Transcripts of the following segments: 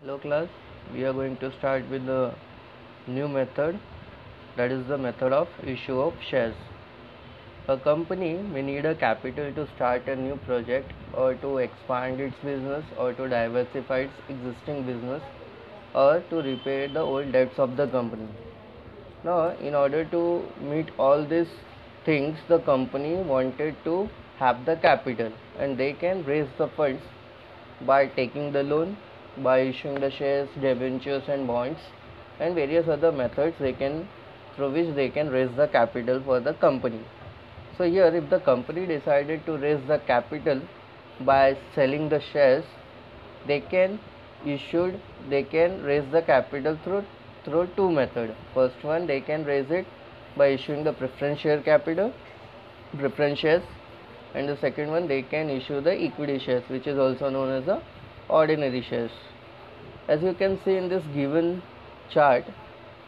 Hello class, we are going to start with the new method, that is the method of issue of shares. A company may need a capital to start a new project or to expand its business or to diversify its existing business or to repay the old debts of the company. Now, in order to meet all these things, the company wanted to have the capital and they can raise the funds by taking the loan, by issuing the shares, debentures and bonds, and various other methods they can through which they can raise the capital for the company. So here, if the company decided to raise the capital by selling the shares, they can raise the capital through two methods. First one, they can raise it by issuing the preference shares, and the second one, they can issue the equity shares, which is also known as the ordinary shares. As you can see in this given chart,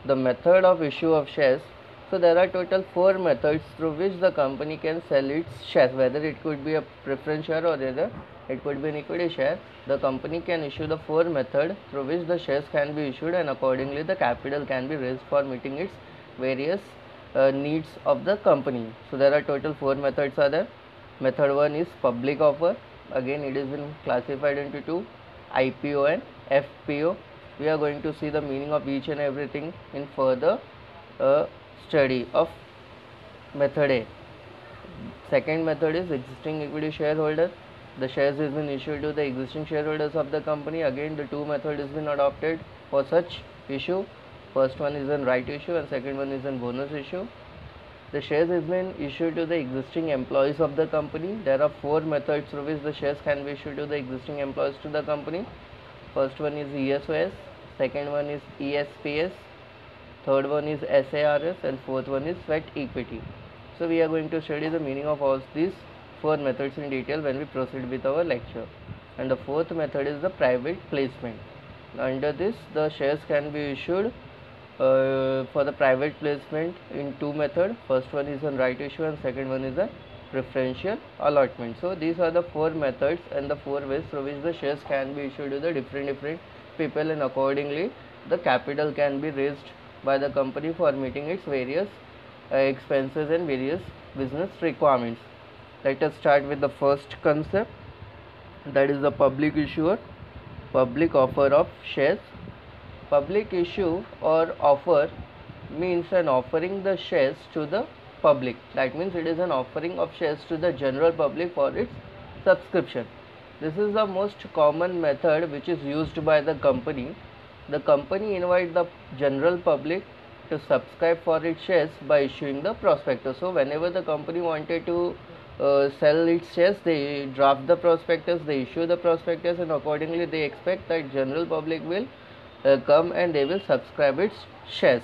the method of issue of shares. So there are total 4 methods through which the company can sell its shares, whether it could be a preference share or whether it could be an equity share. The company can issue the 4 methods through which the shares can be issued, and accordingly the capital can be raised for meeting its various needs of the company. So there are total 4 methods are there. Method 1 is public offer. Again, it has been classified into two, IPO and FPO. We are going to see the meaning of each and everything in further study of method A. Second method is existing equity shareholder. The shares has been issued to the existing shareholders of the company. Again, the two method has been adopted for such issue. First one is an right issue and second one is an bonus issue. The shares has been issued to the existing employees of the company. There are 4 methods through which the shares can be issued to the existing employees to the company. First one is ESOS, second one is ESPS, third one is SARS, and fourth one is sweat equity. So we are going to study the meaning of all these 4 methods in detail when we proceed with our lecture. And the fourth method is the private placement. Under this, the shares can be issued for the private placement in two methods. First one is a right issue and second one is a preferential allotment. So these are the 4 methods and the 4 ways through which the shares can be issued to the different people, and accordingly the capital can be raised by the company for meeting its various expenses and various business requirements. Let us start with the first concept, that is the public issuer, public offer of shares. Public issue or offer means an offering the shares to the public. That means it is an offering of shares to the general public for its subscription. This is the most common method which is used by the company. The company invites the general public to subscribe for its shares by issuing the prospectus. So whenever the company wanted to sell its shares, they draft the prospectus, they issue the prospectus, and accordingly they expect that general public will come and they will subscribe its shares.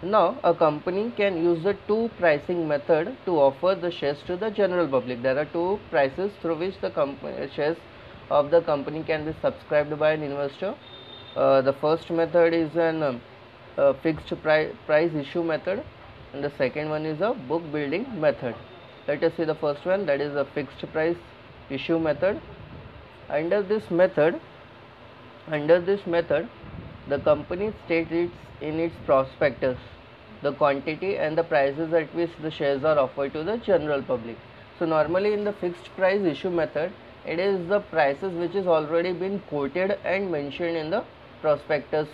Now a company can use the two pricing method to offer the shares to the general public. There are two prices through which the shares of the company can be subscribed by an investor. The first method is an fixed price issue method, and the second one is a book building method. Let us see the first one, that is a fixed price issue method. Under this method, the company states in its prospectus the quantity and the prices at which the shares are offered to the general public. So normally in the fixed price issue method, it is the prices which is already been quoted and mentioned in the prospectus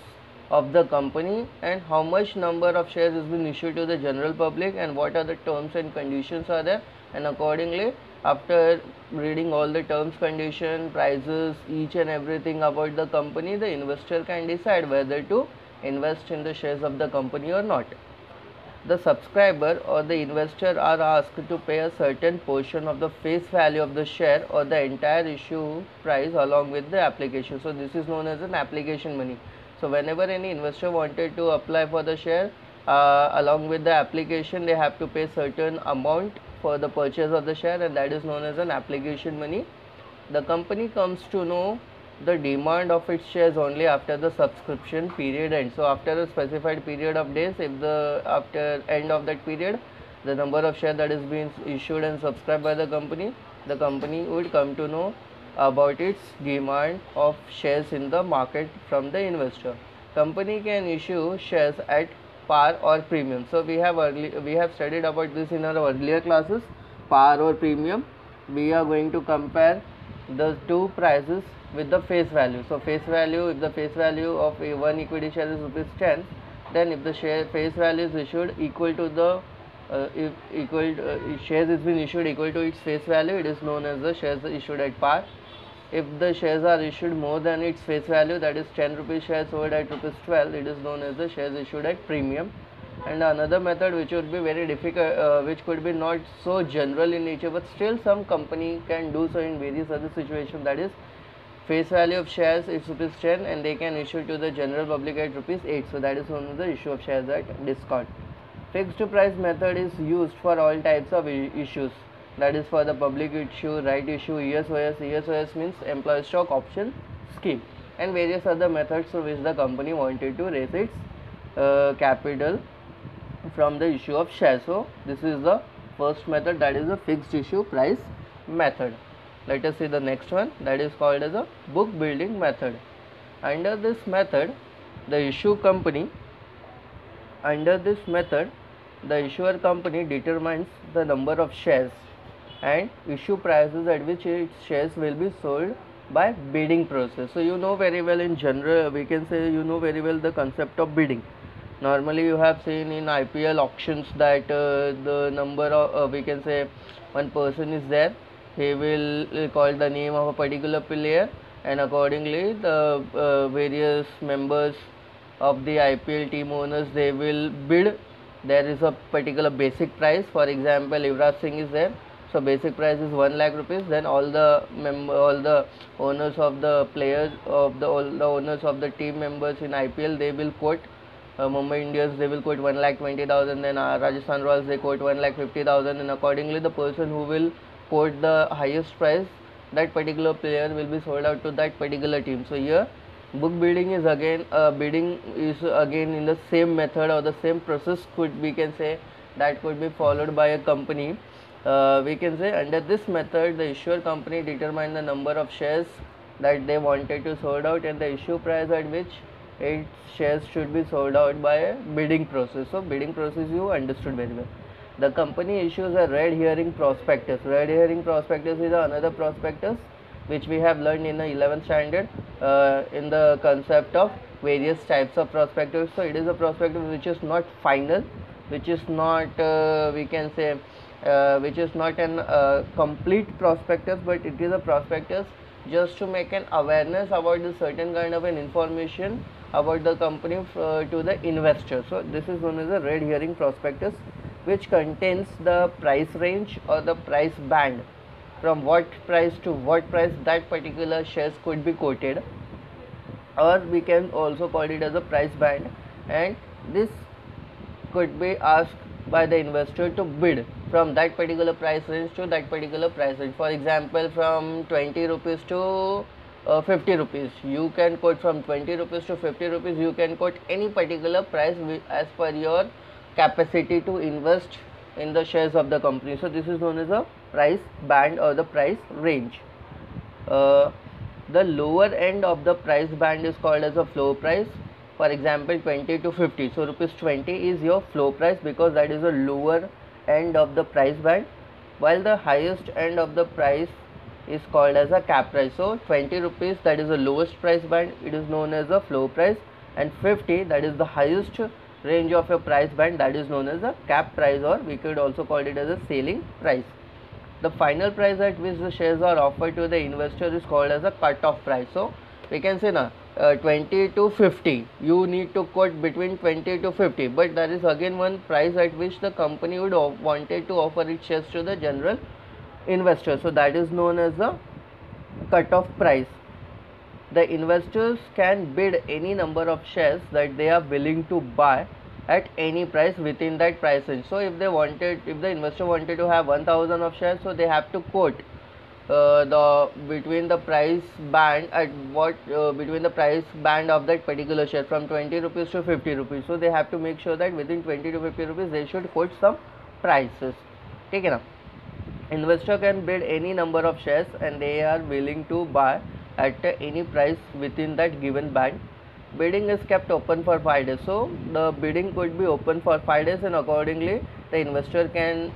of the company, and how much number of shares has been issued to the general public and what are the terms and conditions are there, and accordingly after reading all the terms, condition, prices, each and everything about the company, the investor can decide whether to invest in the shares of the company or not. The subscriber or the investor are asked to pay a certain portion of the face value of the share or the entire issue price along with the application. So this is known as an application money. So whenever any investor wanted to apply for the share, along with the application they have to pay certain amount for the purchase of the share, and that is known as an application money. The company comes to know the demand of its shares only after the subscription period ends. So after a specified period of days, if the after end of that period the number of shares that is being issued and subscribed by the company would come to know about its demand of shares in the market from the investor. Company can issue shares at par or premium. So we have studied about this in our earlier classes, par or premium. We are going to compare the two prices with the face value. So face value, if the face value of a one equity share is rupees 10, then if the share face value is issued equal to the shares is been issued equal to its face value, it is known as the shares issued at par. If the shares are issued more than its face value, that is 10 rupees shares sold at rupees 12, it is known as the shares issued at premium. And another method which would be very difficult, which could be not so general in nature, but still some company can do so in various other situations, that is face value of shares is rupees 10 and they can issue to the general public at rupees 8. So that is known as the issue of shares at discount. Fixed price method is used for all types of issues, that is for the public issue, right issue, ESOS. ESOS means employee stock option scheme, and various other methods through which the company wanted to raise its capital from the issue of shares. So this is the first method, that is the fixed issue price method. Let us see the next one, that is called as a book building method. Under this method, the issuer company determines the number of shares and issue prices at which its shares will be sold by bidding process. So you know very well, in general we can say you know very well the concept of bidding. Normally you have seen in IPL auctions that the number of we can say one person is there, he will call the name of a particular player, and accordingly the various members of the IPL team owners, they will bid. There is a particular basic price. For example, Yuvraj Singh is there, so basic price is 1 lakh rupees. Then all the owners of the players of all the owners of the team members in IPL, they will quote. Mumbai Indians, they will quote 1,20,000. Then Rajasthan Royals, they quote 1,50,000, and accordingly the person who will quote the highest price, that particular player will be sold out to that particular team. So here book bidding is again in the same method or the same process we can say that could be followed by a company. We can say under this method, the issuer company determine the number of shares that they wanted to sold out and the issue price at which its shares should be sold out by a bidding process. So bidding process you understood very well. The company issues a red herring prospectus. Red herring prospectus is another prospectus which we have learned in the 11th standard in the concept of various types of prospectus. So it is a prospectus which is not final, which is not we can say which is not an complete prospectus, but it is a prospectus just to make an awareness about the certain kind of an information about the company to the investor. So this is known as a red herring prospectus, which contains the price range or the price band from what price to what price that particular shares could be quoted, or we can also call it as a price band, and this could be asked by the investor to bid from that particular price range to that particular price range. For example, from 20 rupees to 50 rupees, you can quote from 20 rupees to 50 rupees, you can quote any particular price as per your capacity to invest in the shares of the company. So this is known as a price band or the price range. The lower end of the price band is called as a floor price. For example, 20 to 50. So rupees 20 is your floor price because that is the lower end of the price band, while the highest end of the price is called as a cap price. So 20 rupees, that is the lowest price band, it is known as a floor price, and 50, that is the highest range of a price band, that is known as a cap price, or we could also call it as a ceiling price. The final price at which the shares are offered to the investor is called as a cut-off price. So we can say now 20 to 50, you need to quote between 20 to 50, but there is again one price at which the company would wanted to offer its shares to the general investor. So that is known as the cut-off price. The investors can bid any number of shares that they are willing to buy at any price within that price range. So if the investor wanted to have 1000 of shares, so they have to quote between the price band between the price band of that particular share from 20 rupees to 50 rupees. So they have to make sure that within 20 to 50 rupees they should quote some prices. Okay, now Investor can bid any number of shares and they are willing to buy at any price within that given band. Bidding is kept open for 5 days. So the bidding could be open for 5 days, and accordingly the investor can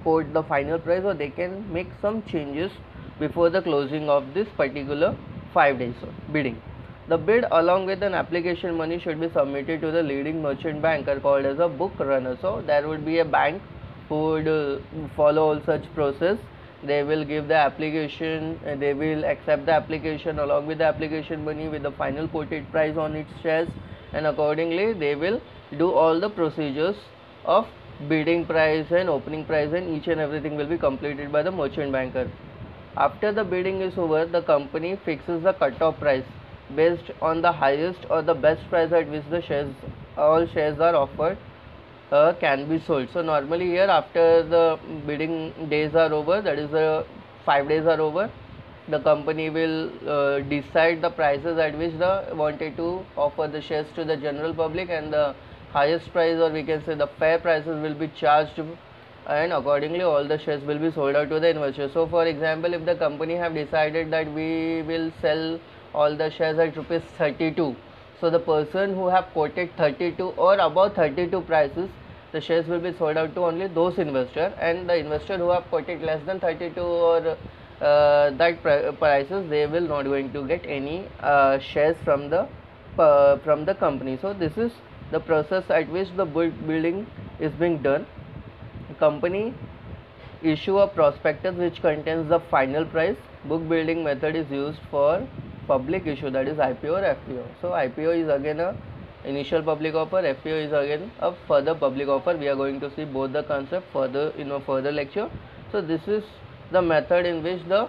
quote the final price, or they can make some changes before the closing of this particular 5 days bidding. The bid along with an application money should be submitted to the leading merchant banker called as a book runner. So there would be a bank who would follow all such process. They will give the application, they will accept the application along with the application money with the final quoted price on its shares, and accordingly they will do all the procedures of bidding price and opening price, and each and everything will be completed by the merchant banker. After the bidding is over, the company fixes the cut-off price based on the highest or the best price at which the all shares are offered can be sold. So normally here, after the bidding days are over, that is the 5 days are over, the company will decide the prices at which they wanted to offer the shares to the general public, and the highest price, or we can say the fair prices, will be charged, and accordingly all the shares will be sold out to the investors. So for example, if the company have decided that we will sell all the shares at rupees 32, so the person who have quoted 32 or above 32 prices, the shares will be sold out to only those investors, and the investor who have quoted less than 32 or prices, they will not going to get any shares from the company. So this is the process at which the bidding is being done. Company issue a prospectus which contains the final price. Book building method is used for public issue, that is IPO or FPO. So IPO is again a initial public offer, FPO is again a further public offer. We are going to see both the concept further in a further lecture. So this is the method in which the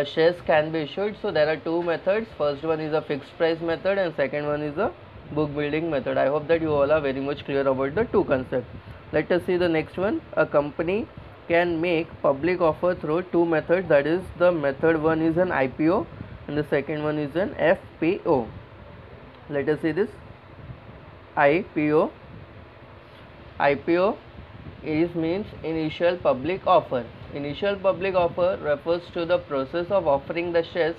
shares can be issued. So there are two methods. First one is a fixed price method, and second one is a book building method. I hope that you all are very much clear about the two concepts. Let us see the next one. A company can make public offer through two methods, that is the method one is an IPO and the second one is an FPO. Let us see this. IPO is means initial public offer. Initial public offer refers to the process of offering the shares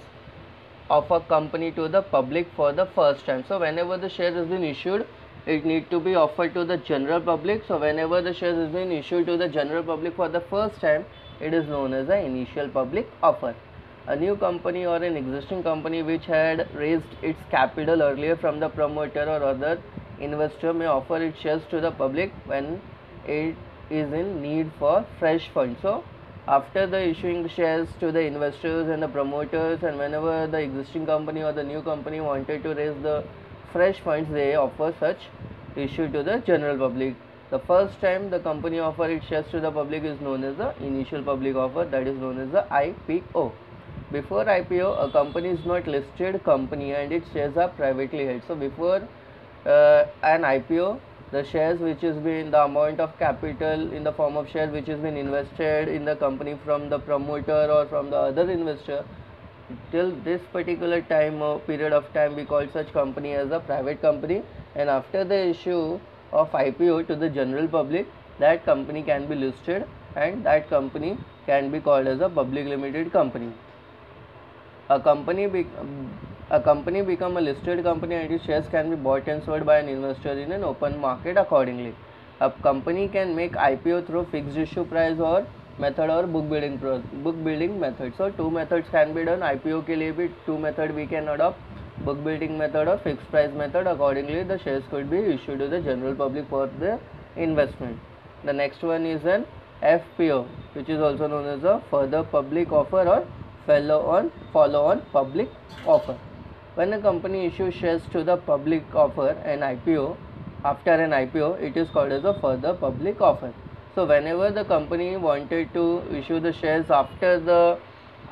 of a company to the public for the first time. So whenever the share has been issued, it need to be offered to the general public. So whenever the shares has been issued to the general public for the first time, it is known as an initial public offer. A new company or an existing company which had raised its capital earlier from the promoter or other investor may offer its shares to the public when it is in need for fresh funds. So after the issuing shares to the investors and the promoters, and whenever the existing company or the new company wanted to raise the fresh funds, they offer such issue to the general public. The first time the company offer its shares to the public is known as the initial public offer, that is known as the IPO. Before IPO, a company is not listed company and its shares are privately held. So before an IPO, the shares which has been the amount of capital in the form of shares which has been invested in the company from the promoter or from the other investor, till this particular time or period of time, we call such company as a private company, and after the issue of IPO to the general public, that company can be listed and that company can be called as a public limited company. A company become a listed company and its shares can be bought and sold by an investor in an open market accordingly. A company can make IPO through fixed issue price or method or book building method. So two methods can be done. IPO के लिए भी two method we can adopt, book building method or fixed price method. Accordingly the shares could be issued to the general public for the investment. The next one is an FPO, which is also known as a further public offer or follow-on public offer. When a company issues shares to the public offer an IPO, after an IPO, it is called as a further public offer. So whenever the company wanted to issue the shares after the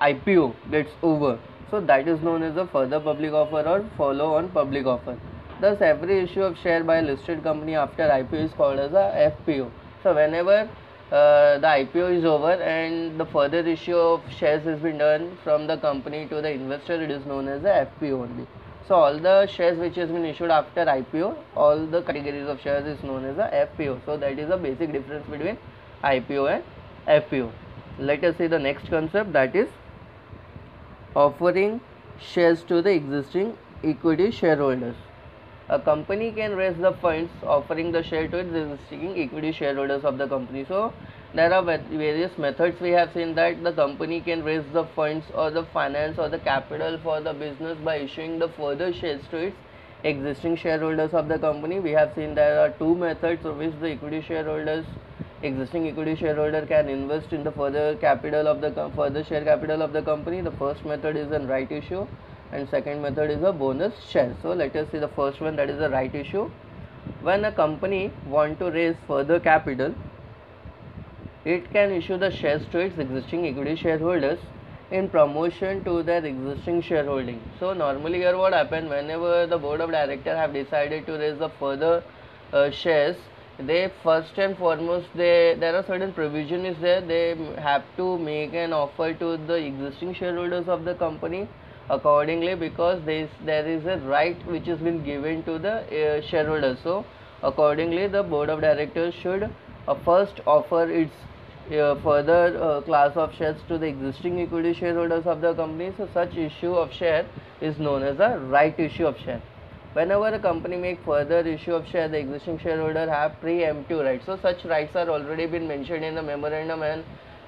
IPO gets over, so that is known as a further public offer or follow-on public offer. Thus every issue of share by a listed company after IPO is called as a FPO. So whenever the IPO is over and the further issue of shares has been done from the company to the investor, it is known as a FPO only. So all the shares which has been issued after IPO, all the categories of shares is known as a FPO. So that is the basic difference between IPO and FPO. Let us see the next concept, that is offering shares to the existing equity shareholders. A company can raise the funds offering the share to its existing equity shareholders of the company. So there are various methods. We have seen that the company can raise the funds or the finance or the capital for the business by issuing the further shares to its existing shareholders of the company. We have seen there are two methods through which the existing equity shareholder can invest in the further capital of the further share capital of the company. The first method is a right issue, and second method is a bonus share. So let us see the first one, that is the right issue. When a company want to raise further capital, it can issue the shares to its existing equity shareholders in promotion to their existing shareholding. So normally here what happens, whenever the board of directors have decided to raise the further shares, they first and foremost, there are certain provision is there. They have to make an offer to the existing shareholders of the company accordingly, because there is a right which has been given to the shareholders. So accordingly the board of directors should first offer its further class of shares to the existing equity shareholders of the company. So such issue of share is known as a right issue of share. Whenever a company make further issue of share, the existing shareholder have preemptive rights. So such rights are already been mentioned in the memorandum and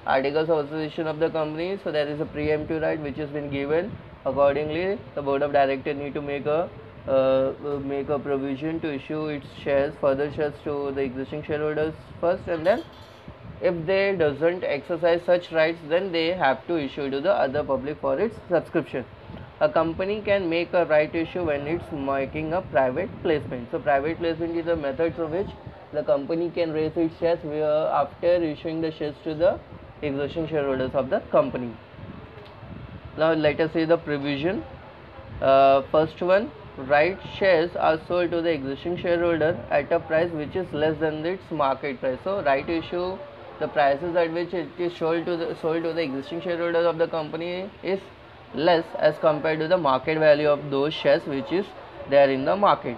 articles of association of the company. So there is a preemptive right which has been given. Accordingly, the board of directors need to make a provision to issue its shares, further shares to the existing shareholders first, and then if they doesn't exercise such rights, then they have to issue to the other public for its subscription. A company can make a right issue when it's making a private placement. So private placement is a method through which the company can raise its shares after issuing the shares to the existing shareholders of the company. Now let us see the provision. First one, right shares are sold to the existing shareholder at a price which is less than its market price. So right issue, the prices at which it is sold to the existing shareholders of the company is less as compared to the market value of those shares which is there in the market.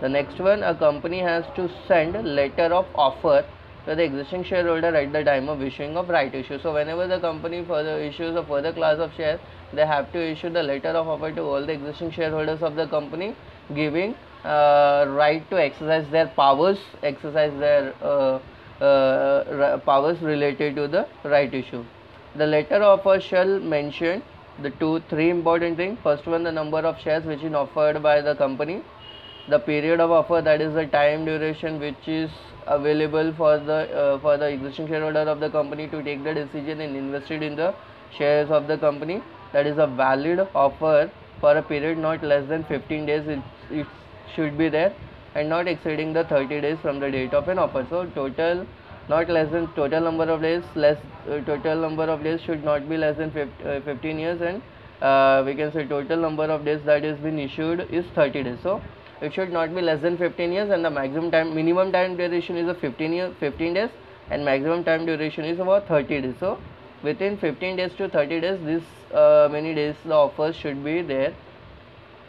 The next one, a company has to send letter of offer to the existing shareholder at the time of issuing of right issue. So whenever the company further issues a further class of shares, they have to issue the letter of offer to all the existing shareholders of the company, giving right to exercise their powers, powers related to the right issue. The letter of offer shall mention the three important things. First one, the number of shares which is offered by the company, the period of offer, that is the time duration which is available for the existing shareholder of the company to take the decision and invested in the shares of the company. That is a valid offer for a period not less than 15 days. It should be there, and not exceeding the 30 days from the date of an offer. So total number of days should not be less than 15 years, and we can say total number of days that is been issued is 30 days. So it should not be less than 15 years, and the minimum time duration is a 15 days, and maximum time duration is about 30 days. So within 15 days to 30 days, this many days the offers should be there,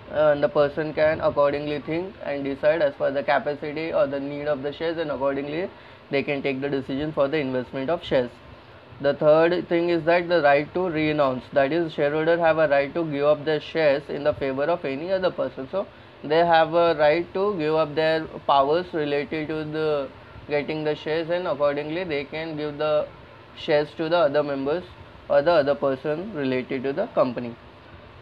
and the person can accordingly think and decide as per the capacity or the need of the shares, and accordingly they can take the decision for the investment of shares. The third thing is that the right to renounce, that is shareholder have a right to give up their shares in the favor of any other person. So they have a right to give up their powers related to the getting the shares, and accordingly they can give the shares to the other members or the other person related to the company.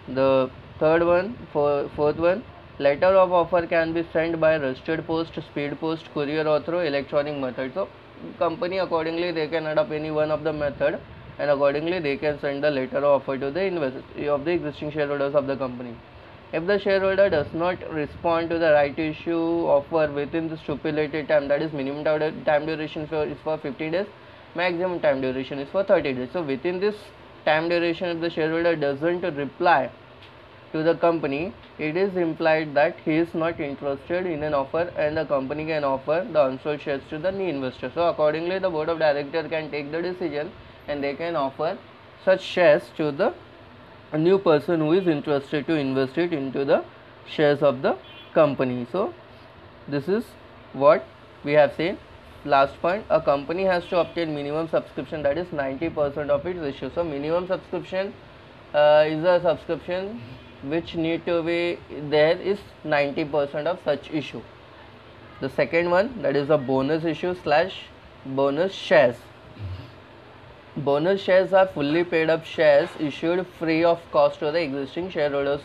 The fourth one, letter of offer can be sent by registered post, speed post, courier, or through electronic method. So company accordingly they can adopt any one of the method, and accordingly they can send the letter of offer to the existing shareholders of the company. If the shareholder does not respond to the right issue offer within the stipulated time, that is minimum time duration is for 50 days, maximum time duration is for 30 days. So within this time duration, if the shareholder doesn't reply to the company, it is implied that he is not interested in an offer, and the company can offer the unsold shares to the new investor. So accordingly the board of directors can take the decision, and they can offer such shares to the new person who is interested to invest it into the shares of the company. So this is what we have seen. last point, a company has to obtain minimum subscription, that is 90% of its issue. So minimum subscription is a subscription which need to be there is 90% of such issue. The second one, that is a bonus issue / bonus shares. Bonus shares are fully paid up shares issued free of cost to the existing shareholders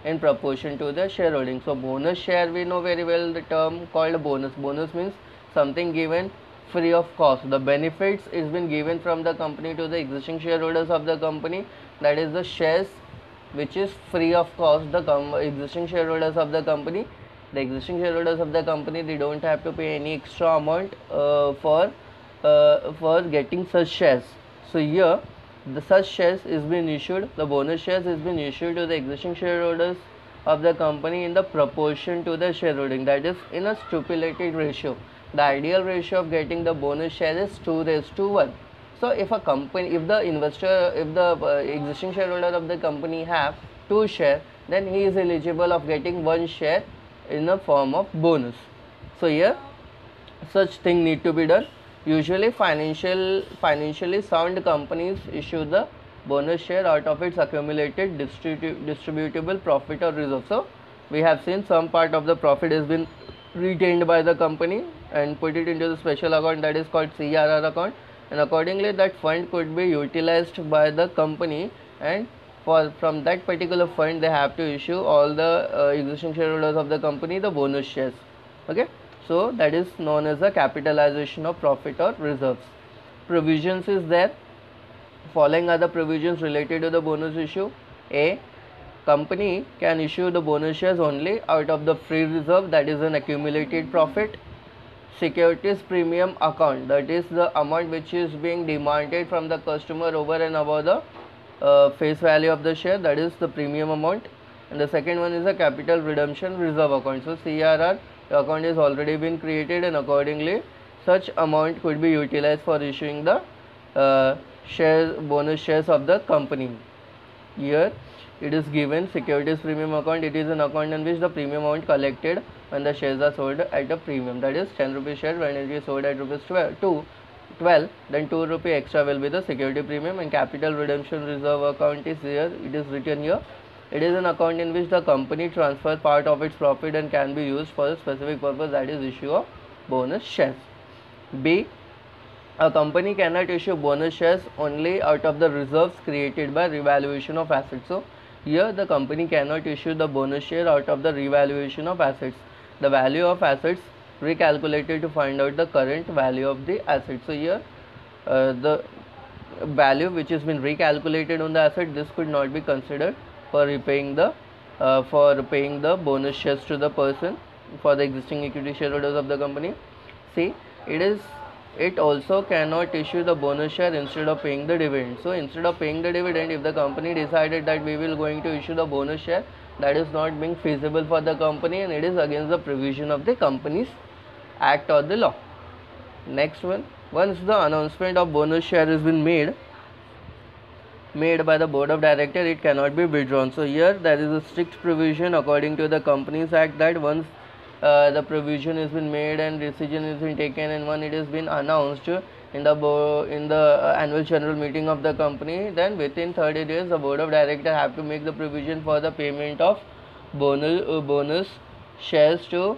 in proportion to their shareholding. So bonus share, we know very well the term called bonus. Bonus means something given free of cost. The benefits is been given from the company to the existing shareholders of the company, that is the shares which is free of cost. The existing shareholders of the company, they don't have to pay any extra amount for getting such shares. So here the such shares is been issued, the bonus shares is been issued to the existing shareholders of the company in the proportion to the shareholding, that is in a stipulated ratio. The ideal ratio of getting the bonus share is 2:1. So if a company, if the existing shareholder of the company have 2 shares, then he is eligible of getting 1 share in the form of bonus. So here such thing need to be done. Usually financially sound companies issue the bonus share out of its accumulated distributable profit or reserve. So we have seen some part of the profit has been retained by the company and put it into the special account, that is called CRR account, and accordingly that fund could be utilized by the company, and from that particular fund they have to issue all the existing shareholders of the company the bonus shares. Okay, so that is known as the capitalization of profit or reserves. Provisions is there. Following are the provisions related to the bonus issue. A, company can issue the bonus shares only out of the free reserve, that is an accumulated profit. Securities premium account, that is the amount which is being demanded from the customer over and above the face value of the share, that is the premium amount. And the second one is a capital redemption reserve account. So CRR account is already been created, and accordingly such amount could be utilized for issuing the bonus shares of the company. Here it is given securities premium account. It is an account in which the premium amount collected when the shares are sold at a premium, that is 10 rupees share, when it is sold at rupees 12, then 2 rupee extra will be the security premium. And capital redemption reserve account is here, it is written here. It is an account in which the company transfers part of its profit and can be used for a specific purpose, that is issue of bonus shares. B, a company cannot issue bonus shares only out of the reserves created by revaluation of assets. So here the company cannot issue the bonus share out of the revaluation of assets. The value of assets recalculated to find out the current value of the asset. So here the value which has been recalculated on the asset, this could not be considered for paying the bonus shares to the person, for the existing equity shareholders of the company. See, it also cannot issue the bonus share instead of paying the dividend. So instead of paying the dividend, if the company decided that we will going to issue the bonus share, that is not being feasible for the company, and it is against the provision of the Companies Act or the law. Next one, once the announcement of bonus share has been made by the board of directors, it cannot be withdrawn. So here there is a strict provision according to the Companies Act that once the provision has been made and decision has been taken, and when it has been announced in the annual general meeting of the company, then within 30 days the board of directors have to make the provision for the payment of bonus shares to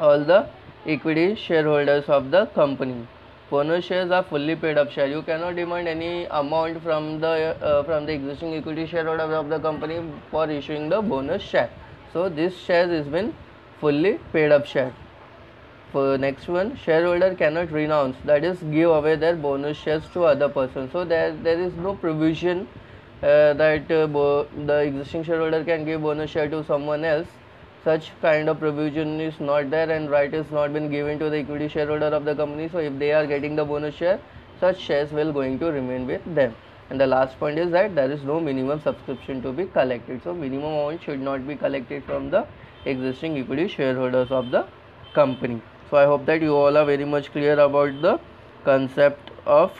all the equity shareholders of the company. Bonus shares are fully paid up share. You cannot demand any amount from the existing equity shareholders of the company for issuing the bonus share. So this shares has been fully paid up share. For next one, shareholder cannot renounce, that is give away their bonus shares to other person. So there is no provision that the existing shareholder can give bonus share to someone else. Such kind of provision is not there, and right is not been given to the equity shareholder of the company. So if they are getting the bonus share, such shares will going to remain with them. And the last point is that there is no minimum subscription to be collected. So minimum amount should not be collected from the existing equity shareholders of the company. So I hope that you all are very much clear about the concept of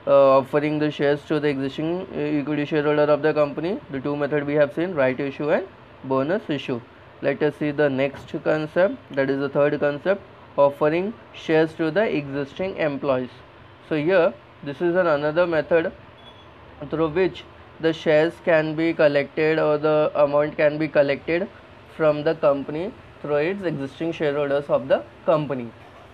offering the shares to the existing equity shareholder of the company. The two methods we have seen, right issue and bonus issue. Let us see the next concept, that is the third concept, offering shares to the existing employees. So here this is another method through which the shares can be collected, or the amount can be collected from the company through its existing shareholders of the company.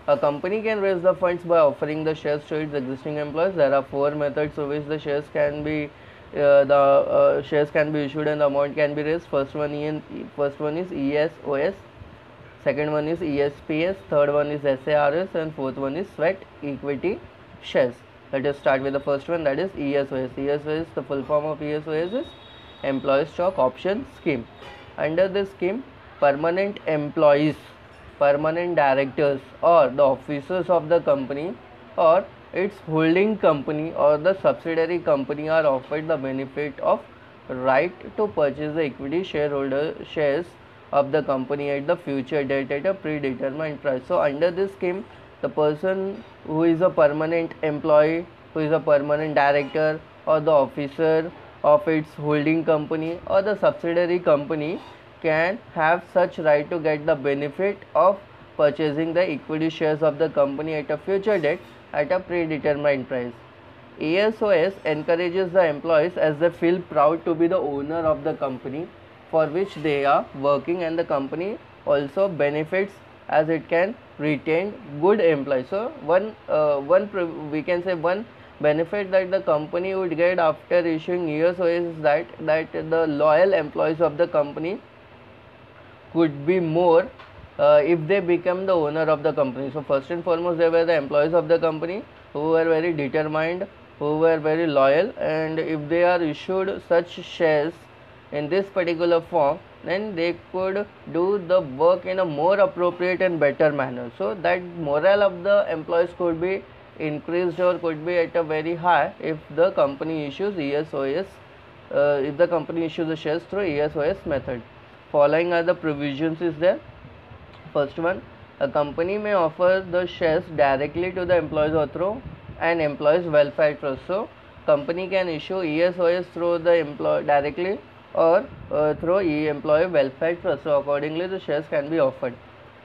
A company can raise the funds by offering the shares to its existing employees. There are four methods through which the shares can be shares can be issued and the amount can be raised. First one is ESOS, second one is ESPS, third one is SARS, and fourth one is sweat equity shares. Let us start with the first one, that is ESOS. ESOS, the full form of ESOS is Employee Stock Option Scheme. Under this scheme, permanent employees, permanent directors, or the officers of the company or its holding company or the subsidiary company are offered the benefit of right to purchase the equity shares of the company at the future date at a predetermined price. So under this scheme, the person who is a permanent employee, who is a permanent director, or the officer of its holding company or the subsidiary company can have such right to get the benefit of purchasing the equity shares of the company at a future date at a predetermined price. ESOS encourages the employees as they feel proud to be the owner of the company for which they are working, and the company also benefits as it can retain good employees. So one benefit that the company would get after issuing ESOS is that the loyal employees of the company could be more if they become the owner of the company. So first and foremost, they were the employees of the company who were very determined, who were very loyal, and if they are issued such shares in this particular form, then they could do the work in a more appropriate and better manner. So that morale of the employees could be increased or could be at a very high if the company issues ESOS, if the company issues the shares through ESOS method. Following are the provisions is there. First one, a company may offer the shares directly to the employees or through an employees welfare trust. So company can issue ESOS through the employee directly or through employee welfare trust. So accordingly the shares can be offered.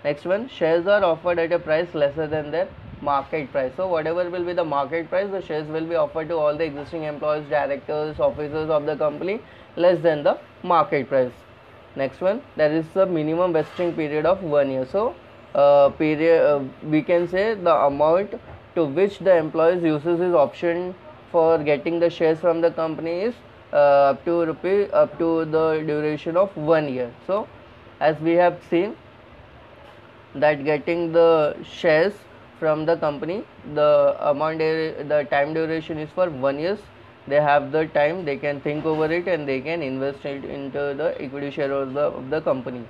Next one, shares are offered at a price lesser than their market price. So whatever will be the market price, the shares will be offered to all the existing employees, directors, officers of the company less than the market price. Next one, there is a minimum vesting period of 1 year. So we can say the amount to which the employees uses his option for getting the shares from the company is up to the duration of 1 year. So as we have seen that getting the shares from the company, the time duration is for 1 year. They have the time, they can think over it, and they can invest it into the equity share of the company.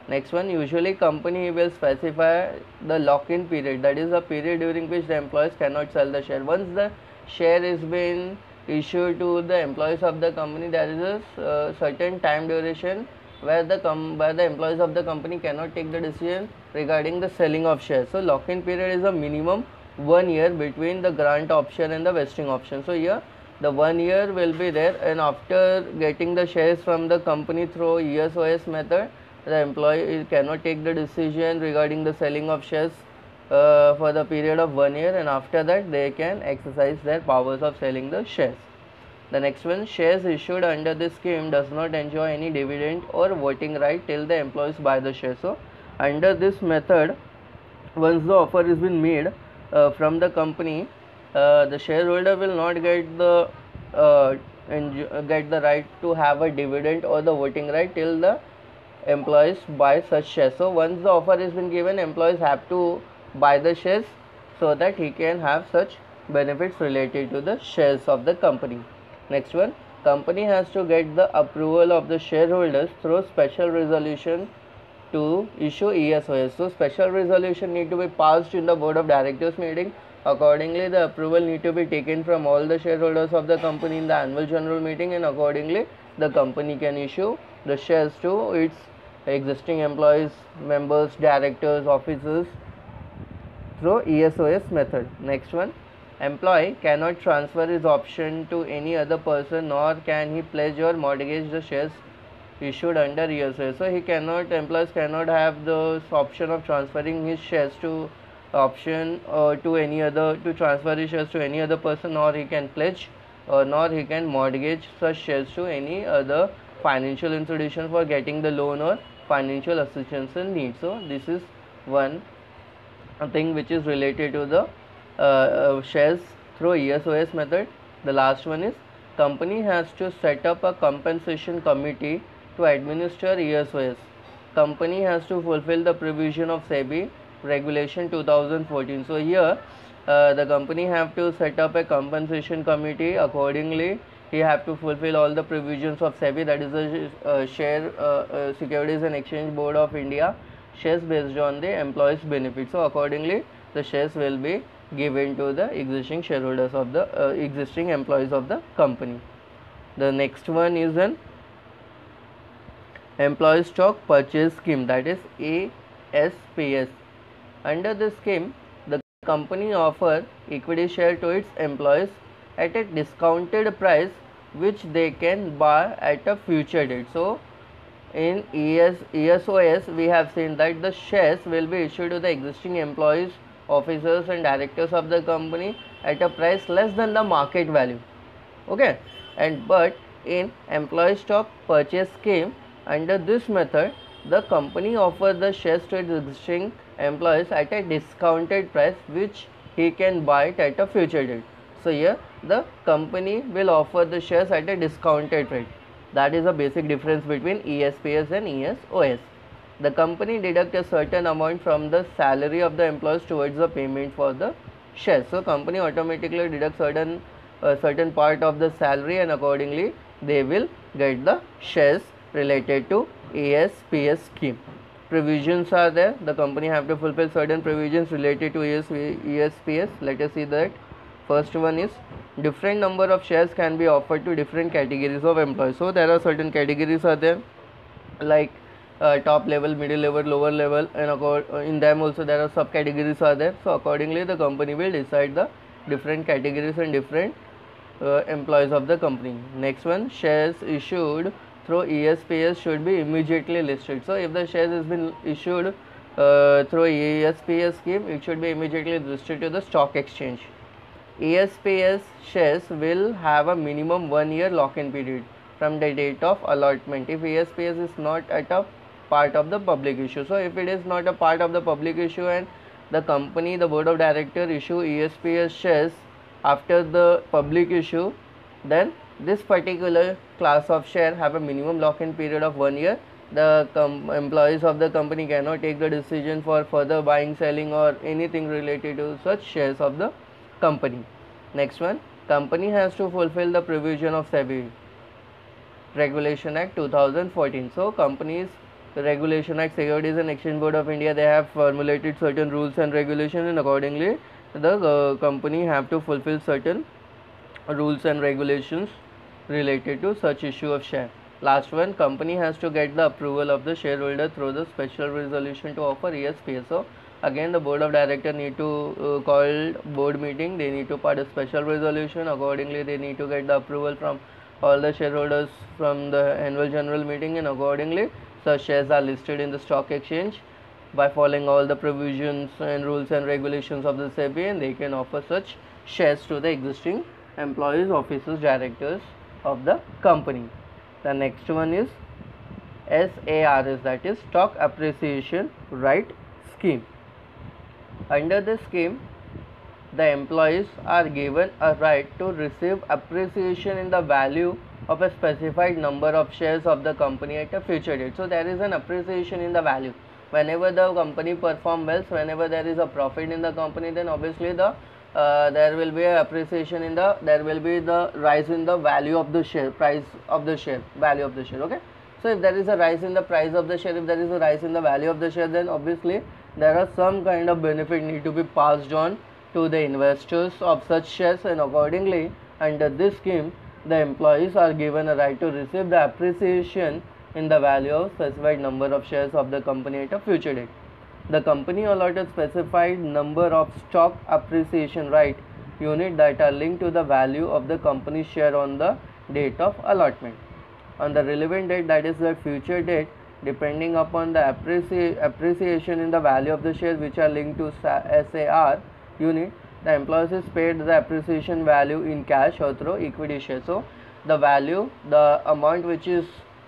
Next one, usually company will specify the lock-in period, that is a period during which the employees cannot sell the share. Once the share is been issued to the employees of the company, there is a certain time duration where the employees of the company cannot take the decision regarding the selling of shares. So lock-in period is a minimum 1 year between the grant option and the vesting option. So here the 1 year will be there, and after getting the shares from the company through ESOS method, the employee cannot take the decision regarding the selling of shares for the period of 1 year, and after that they can exercise their powers of selling the shares. The next one, shares issued under this scheme does not enjoy any dividend or voting right till the employees buy the shares. So under this method, once the offer has been made from the company, the shareholder will not get the right to have a dividend or the voting right till the employees buy such shares. So once the offer has been given, employees have to buy the shares so that he can have such benefits related to the shares of the company. Next one, company has to get the approval of the shareholders through special resolution to issue ESOS. So special resolution need to be passed in the board of directors meeting. Accordingly, the approval need to be taken from all the shareholders of the company in the annual general meeting, and accordingly the company can issue the shares to its existing employees, members, directors, officers through ESOS method. Next one, employee cannot transfer his option to any other person, nor can he pledge or mortgage the shares issued under ESOS. So employees cannot have the option of transferring his shares to to transfer his shares to any other person, or he can pledge or nor he can mortgage such shares to any other financial institution for getting the loan or financial assistance in need. So this is one thing which is related to the shares through ESOS method. The last one is company has to set up a compensation committee to administer ESOS. Company has to fulfill the provision of SEBI regulation 2014. So here the company have to set up a compensation committee. Accordingly, he have to fulfill all the provisions of SEBI, that is the Securities and Exchange Board of India, shares based on the employees' benefit. So accordingly, the shares will be given to the existing shareholders of the existing employees of the company. The next one is an employee stock purchase scheme, that is ASPS. Under this scheme, the company offers equity share to its employees at a discounted price which they can buy at a future date. So in ESOS we have seen that the shares will be issued to the existing employees, officers and directors of the company at a price less than the market value. Okay, but in employee stock purchase scheme, under this method the company offers the shares to its existing employees at a discounted price which he can buy it at a future date. So here the company will offer the shares at a discounted rate. That is the basic difference between ESPS and ESOS. The company deducts a certain amount from the salary of the employees towards the payment for the shares. So company automatically deducts certain part of the salary, and accordingly they will get the shares related to ESPS scheme. Provisions are there. The company have to fulfill certain provisions related to ESPS. Let us see that. First one is different number of shares can be offered to different categories of employees. So there are certain categories are there, like top level, middle level, lower level, and in them also there are subcategories are there. So accordingly the company will decide the different categories and different employees of the company. Next one, shares issued through ESPS should be immediately listed. So if the shares has been issued through ESPS scheme, it should be immediately listed to the stock exchange. ESPS shares will have a minimum 1 year lock-in period from the date of allotment if ESPS is not at a part of the public issue. So if it is not a part of the public issue and the company, the board of directors issue ESPS shares after the public issue, then this particular class of share have a minimum lock-in period of 1 year. The employees of the company cannot take the decision for further buying, selling or anything related to such shares of the company. Next one, company has to fulfill the provision of SEBI Regulation Act 2014. So companies, the Regulation Act, Securities and Exchange Board of India, they have formulated certain rules and regulations, and accordingly the company have to fulfill certain rules and regulations related to such issue of share. Last one, company has to get the approval of the shareholder through the special resolution to offer ESPS. So again the board of directors need to call board meeting, they need to pass a special resolution. Accordingly they need to get the approval from all the shareholders from the annual general meeting, and accordingly such shares are listed in the stock exchange by following all the provisions and rules and regulations of the SEBI, and they can offer such shares to the existing employees, officers, directors of the company. The next one is SARS, that is Stock Appreciation Right Scheme. Under this scheme, the employees are given a right to receive appreciation in the value of a specified number of shares of the company at a future date. So there is an appreciation in the value. Whenever the company performs well, whenever there is a profit in the company, then obviously there will be a appreciation in there will be the rise in the value of the share, price of the share, value of the share. Okay, so if there is a rise in the price of the share, if there is a rise in the value of the share, then obviously there are some kind of benefit need to be passed on to the investors of such shares, and accordingly under this scheme the employees are given a right to receive the appreciation in the value of specified number of shares of the company at a future date. The company allotted specified number of stock appreciation right unit that are linked to the value of the company's share on the date of allotment. on the relevant date, that is the future date, depending upon the appreciation in the value of the shares which are linked to SAR unit, the employees is paid the appreciation value in cash or through equity shares. So the value, the amount which is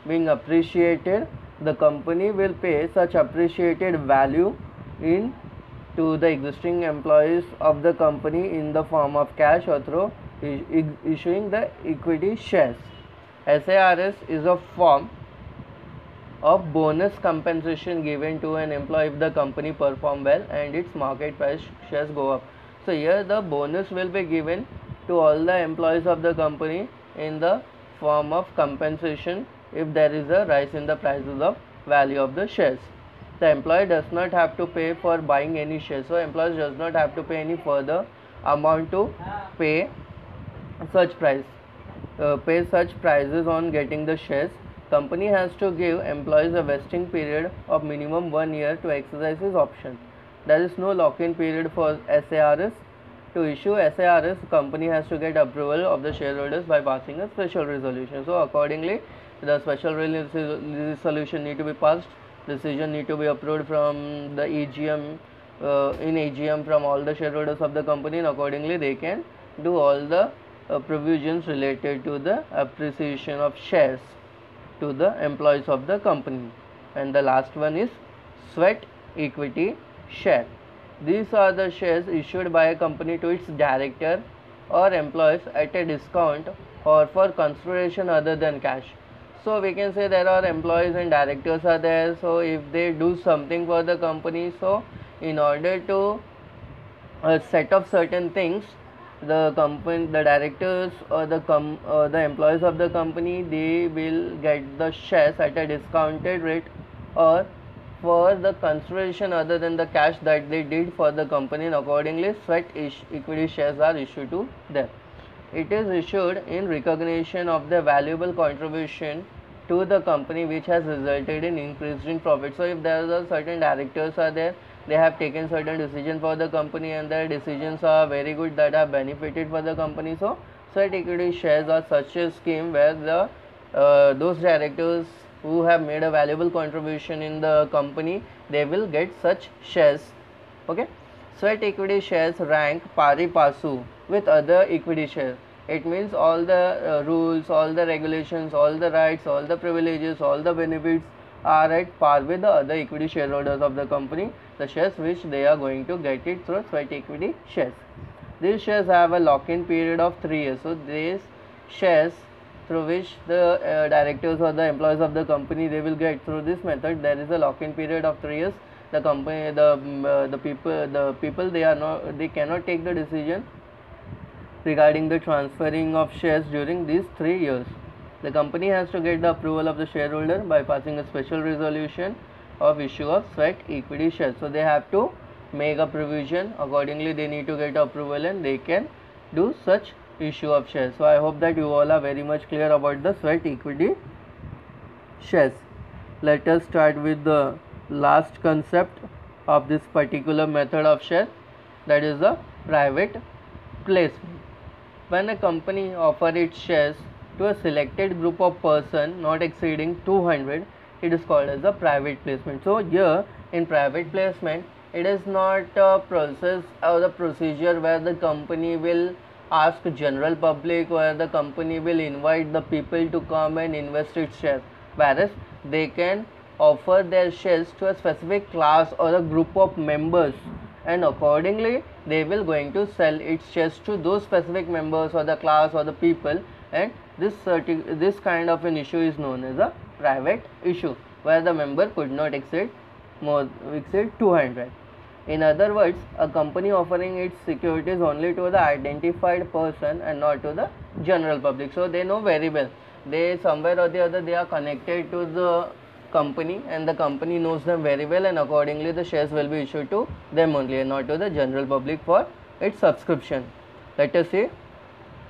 being appreciated, the company will pay such appreciated value in to the existing employees of the company in the form of cash or through issuing the equity shares. SARS is a form of bonus compensation given to an employee if the company perform well and its market price shares go up. So here the bonus will be given to all the employees of the company in the form of compensation if there is a rise in the prices of value of the shares. The employee does not have to pay for buying any shares, so employees does not have to pay any further amount to pay such prices on getting the shares. Company has to give employees a vesting period of minimum 1 year to exercise his option. There is no lock-in period for SARS. To issue SARS, company has to get approval of the shareholders by passing a special resolution. So accordingly, the special resolution need to be passed, decision need to be approved from the AGM, in AGM from all the shareholders of the company, and accordingly they can do all the provisions related to the appreciation of shares to the employees of the company. And the last one is sweat equity share. These are the shares issued by a company to its director or employees at a discount or for consideration other than cash. So we can say there are employees and directors are there. So if they do something for the company, so in order to set up certain things, the directors or the employees of the company, they will get the shares at a discounted rate or for the consideration other than the cash that they did for the company, and accordingly sweat equity shares are issued to them. It is issued in recognition of the valuable contribution to the company which has resulted in increase in profit. So if there are certain directors are there, they have taken certain decisions for the company and their decisions are very good, that have benefited for the company. So sweat equity shares are such a scheme where the those directors who have made a valuable contribution in the company, they will get such shares. Okay, sweat equity shares rank pari passu with other equity shares. It means all the rules, all the regulations, all the rights, all the privileges, all the benefits are at par with the other equity shareholders of the company, the shares which they are going to get it through sweat equity shares. These shares have a lock-in period of 3 years. So these shares through which the directors or the employees of the company, they will get through this method, there is a lock-in period of 3 years. The company, the people they cannot take the decision regarding the transferring of shares during these 3 years. The company has to get the approval of the shareholder by passing a special resolution of issue of sweat equity shares. So they have to make a provision, accordingly they need to get approval and they can do such issue of shares. So I hope that you all are very much clear about the sweat equity shares. Let us start with the last concept of this particular method of share, that is the private placement. When a company offers its shares to a selected group of persons not exceeding 200, it is called as a private placement. So here in private placement, it is not a process or the procedure where the company will ask general public, where the company will invite the people to come and invest its shares, whereas they can offer their shares to a specific class or a group of members, and accordingly they will going to sell its shares to those specific members or the class or the people, and this kind of an issue is known as a private issue, where the member could not exceed 200. In other words, a company offering its securities only to the identified person and not to the general public. So they know very well, they somewhere or the other they are connected to the company and the company knows them very well, and accordingly the shares will be issued to them only and not to the general public for its subscription. Let us see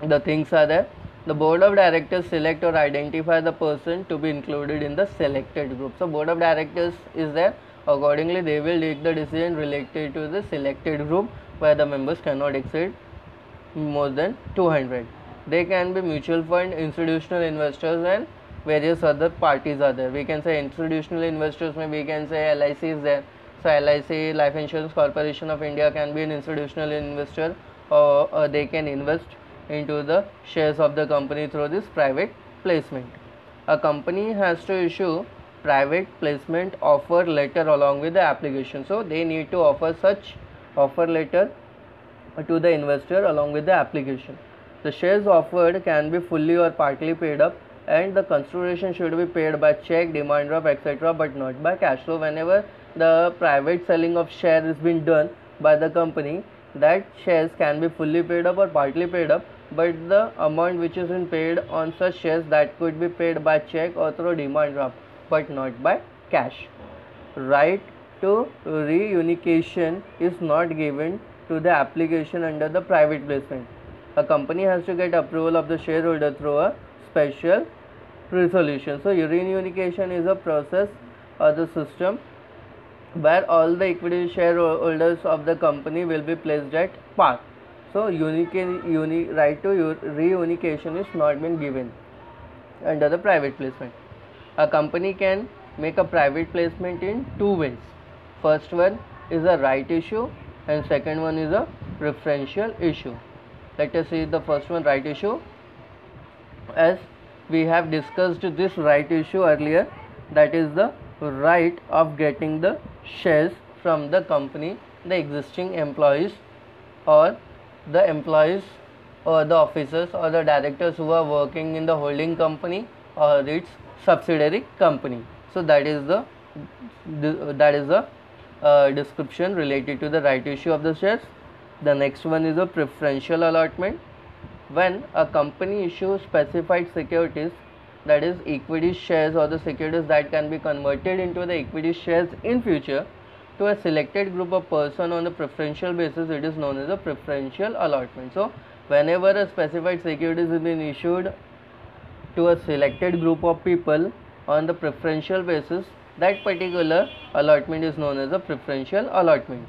the things are there. The board of directors select or identify the person to be included in the selected group. So board of directors is there, accordingly they will take the decision related to the selected group where the members cannot exceed more than 200. They can be mutual fund, institutional investors and various other parties are there. We can say institutional investors, maybe we can say LIC is there. So LIC, Life Insurance Corporation of India, can be an institutional investor, or they can invest into the shares of the company through this private placement. A company has to issue private placement offer letter along with the application. So they need to offer such offer letter to the investor along with the application. The shares offered can be fully or partly paid up, and the consideration should be paid by check, demand draft, etc., but not by cash. So whenever the private selling of share is being done by the company, that shares can be fully paid up or partly paid up, but the amount which is been paid on such shares, that could be paid by check or through demand draft, but not by cash. Right to reunification is not given to the application under the private placement. A company has to get approval of the shareholder through a special resolution. So reunification is a process or the system where all the equity shareholders of the company will be placed at par. So right to reunification is not been given under the private placement. A company can make a private placement in two ways. First one is a right issue, and second one is a preferential issue. Let us see the first one, right issue. As we have discussed this right issue earlier, that is the right of getting the shares from the company, the existing employees, or the employees, or the officers, or the directors who are working in the holding company or its subsidiary company. So that is the description related to the right issue of the shares. The next one is a preferential allotment. When a company issues specified securities, that is equity shares or the securities that can be converted into the equity shares in future, to a selected group of person on the preferential basis, it is known as a preferential allotment. So whenever a specified securities is being issued to a selected group of people on the preferential basis, that particular allotment is known as a preferential allotment.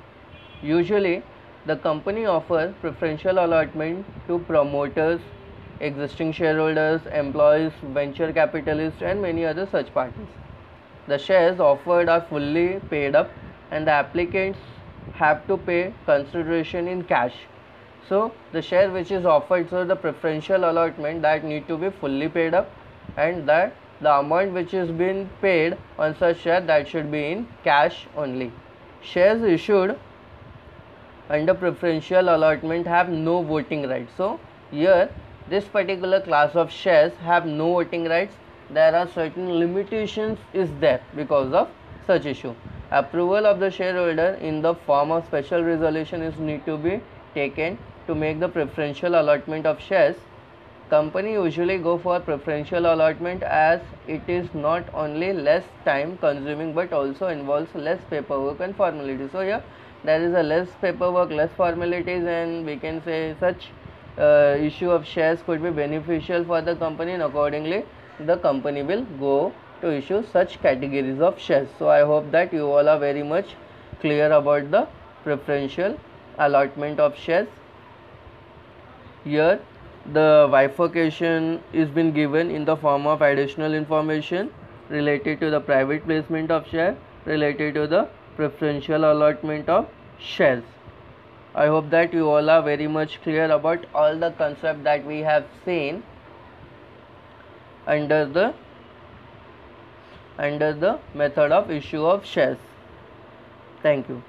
Usually the company offers preferential allotment to promoters, existing shareholders, employees, venture capitalists, and many other such parties. The shares offered are fully paid up, and the applicants have to pay consideration in cash. So the share which is offered through the preferential allotment, that need to be fully paid up, and that the amount which is being paid on such share, that should be in cash only. Shares issued under preferential allotment have no voting rights. So here this particular class of shares have no voting rights. There are certain limitations is there because of such issue. Approval of the shareholder in the form of special resolution is need to be taken to make the preferential allotment of shares. Company usually go for preferential allotment as it is not only less time consuming but also involves less paperwork and formalities. So here there is a less paperwork, less formalities, and we can say such issue of shares could be beneficial for the company, and accordingly the company will go to issue such categories of shares. So I hope that you all are very much clear about the preferential allotment of shares. Here the bifurcation is been given in the form of additional information related to the private placement of share, related to the preferential allotment of shares. I hope that you all are very much clear about all the concepts that we have seen under the method of issue of shares. Thank you.